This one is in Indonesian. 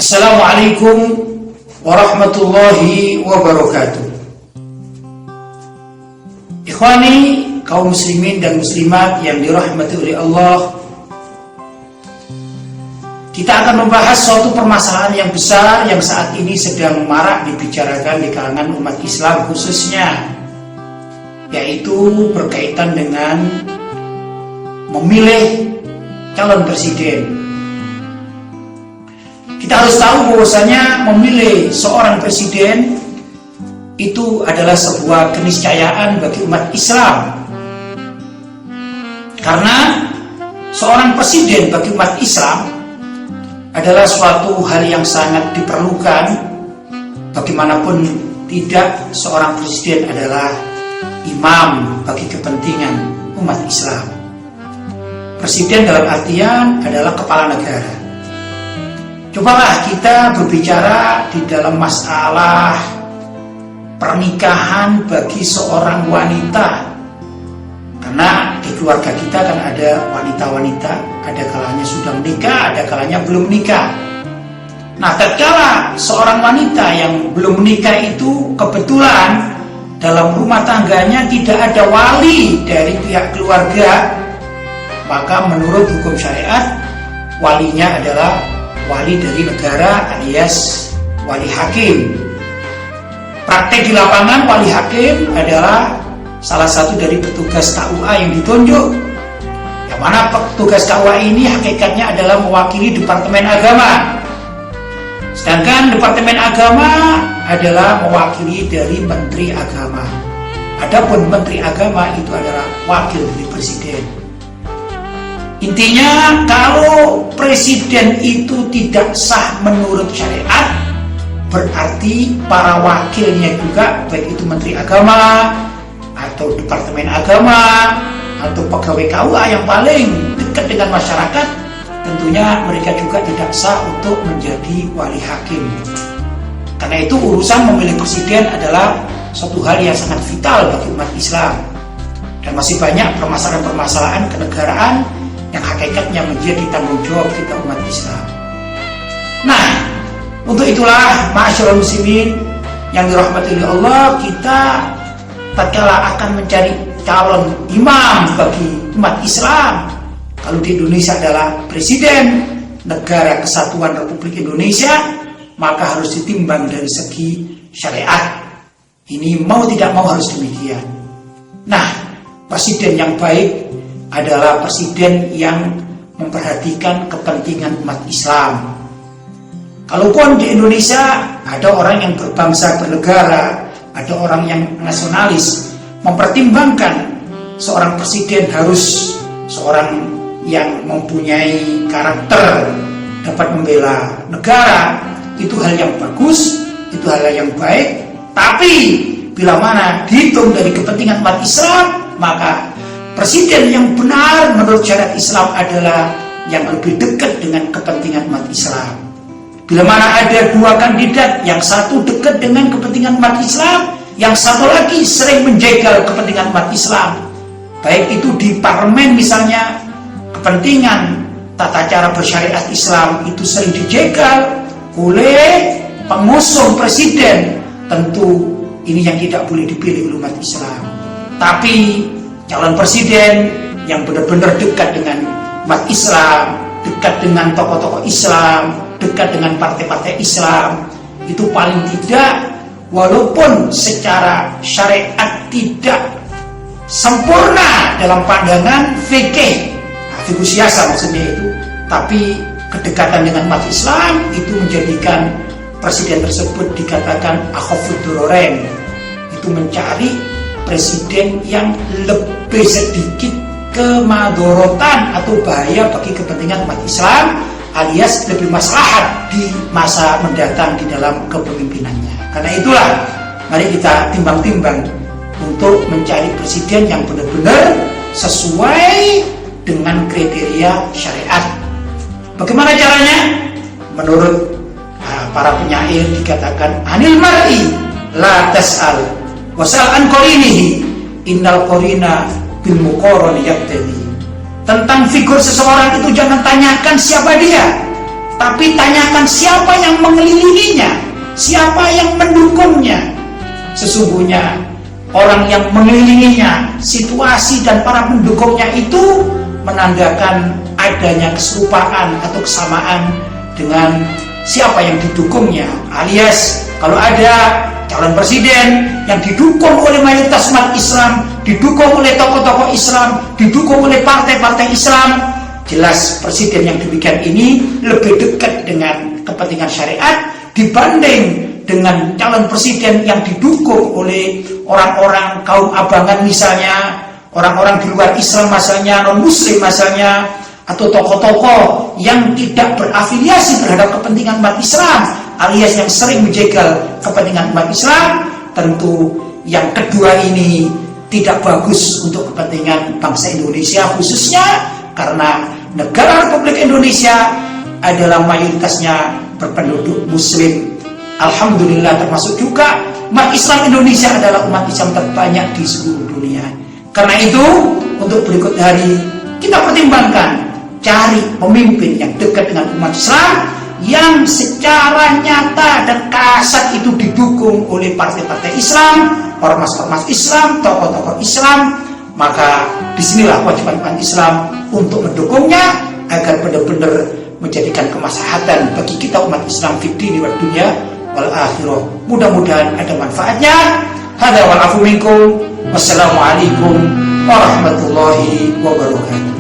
Assalamualaikum warahmatullahi wabarakatuh. Ikhwani, kaum muslimin dan muslimat yang dirahmati oleh Allah, kita akan membahas suatu permasalahan yang besar yang saat ini sedang marak dibicarakan di kalangan umat Islam khususnya, yaitu berkaitan dengan memilih calon presiden. Kita harus tahu bahwasanya memilih seorang presiden itu adalah sebuah keniscayaan bagi umat Islam. Karena seorang presiden bagi umat Islam adalah suatu hal yang sangat diperlukan. Bagaimanapun tidak, seorang presiden adalah imam bagi kepentingan umat Islam. Presiden dalam artian adalah kepala negara. Cobalah kita berbicara di dalam masalah pernikahan bagi seorang wanita. Karena di keluarga kita kan ada wanita-wanita, ada kalanya sudah menikah, ada kalanya belum menikah. Nah, tatkala seorang wanita yang belum menikah itu kebetulan dalam rumah tangganya tidak ada wali dari pihak keluarga, maka menurut hukum syariat walinya adalah wali dari negara alias wali hakim. Praktek di lapangan wali hakim adalah salah satu dari petugas KUA yang ditunjuk, yang mana petugas KUA ini hakikatnya adalah mewakili Departemen Agama, sedangkan Departemen Agama adalah mewakili dari Menteri Agama. Adapun Menteri Agama itu adalah wakil dari Presiden. Intinya, kalau Presiden itu tidak sah menurut syariat, berarti para wakilnya juga, baik itu Menteri Agama atau Departemen Agama atau pegawai KUA yang paling dekat dengan masyarakat, tentunya mereka juga tidak sah untuk menjadi wali hakim. Karena itu urusan memilih presiden adalah suatu hal yang sangat vital bagi umat Islam, dan masih banyak permasalahan-permasalahan kenegaraan yang hakikatnya menjadi tanggung jawab kita umat Islam. Nah, untuk itulah ma'asyiral muslimin yang dirahmati oleh Allah, kita tatkala akan mencari calon imam bagi umat Islam, kalau di Indonesia adalah Presiden Negara Kesatuan Republik Indonesia, maka harus ditimbang dari segi syariat. Ini mau tidak mau harus demikian. Nah, presiden yang baik adalah presiden yang memperhatikan kepentingan umat Islam. Kalaupun di Indonesia ada orang yang berbangsa bernegara, ada orang yang nasionalis, mempertimbangkan seorang presiden harus seorang yang mempunyai karakter, dapat membela negara, itu hal yang bagus, itu hal yang baik. Tapi bila mana dihitung dari kepentingan umat Islam, maka presiden yang benar menurut syariat Islam adalah yang lebih dekat dengan kepentingan umat Islam. Bila mana ada dua kandidat, yang satu dekat dengan kepentingan umat Islam, yang satu lagi sering menjegal kepentingan umat Islam, baik itu di parlemen misalnya, kepentingan tata cara bersyariat Islam itu sering dijegal oleh pengusung presiden, tentu ini yang tidak boleh dipilih oleh umat Islam. Tapi calon presiden yang benar-benar dekat dengan umat Islam, dekat dengan tokoh-tokoh Islam, dekat dengan partai-partai Islam, itu paling tidak, walaupun secara syariat tidak sempurna dalam pandangan fikih, fikih siasa maksudnya itu, tapi kedekatan dengan umat Islam itu menjadikan presiden tersebut dikatakan akhafud dororain, itu mencari presiden yang lebih sedikit kemadorotan atau bahaya bagi kepentingan umat Islam, alias lebih maslahat di masa mendatang di dalam kepemimpinannya. Karena itulah, mari kita timbang-timbang untuk mencari presiden yang benar-benar sesuai dengan kriteria syariat. Bagaimana caranya? Menurut para penyair dikatakan, anil mar'i la tas'al wasal an qarinihi innal qarina bil muqarrani yaqtadi. Tentang figur seseorang itu jangan tanyakan siapa dia, Tapi tanyakan siapa yang mengelilinginya, siapa yang mendukungnya. Sesungguhnya orang yang mengelilinginya, situasi dan para pendukungnya itu menandakan adanya keserupaan atau kesamaan dengan siapa yang didukungnya. Alias kalau ada calon presiden yang didukung oleh mayoritas umat Islam, didukung oleh tokoh-tokoh Islam, didukung oleh partai-partai Islam, jelas presiden yang demikian ini lebih dekat dengan kepentingan syariat dibanding dengan calon presiden yang didukung oleh orang-orang kaum abangan misalnya, orang-orang di luar Islam misalnya, non-muslim misalnya, atau tokoh-tokoh yang tidak berafiliasi terhadap kepentingan umat Islam, alias yang sering menjegal kepentingan umat Islam. Tentu yang kedua ini tidak bagus untuk kepentingan bangsa Indonesia, khususnya karena negara Republik Indonesia adalah mayoritasnya berpenduduk muslim. Alhamdulillah, termasuk juga umat Islam Indonesia adalah umat Islam terbanyak di seluruh dunia. Karena itu, untuk berikut hari kita pertimbangkan cari pemimpin yang dekat dengan umat Islam, yang secara nyata dan kasat itu didukung oleh partai-partai Islam, ormas-ormas Islam, tokoh-tokoh Islam. Maka disinilah kewajiban umat Islam untuk mendukungnya agar benar-benar menjadikan kemaslahatan bagi kita umat Islam fid dini wad dunya wal akhirah. Mudah-mudahan ada manfaatnya. Hadza wal afu minkum. Wassalamualaikum warahmatullahi wabarakatuh.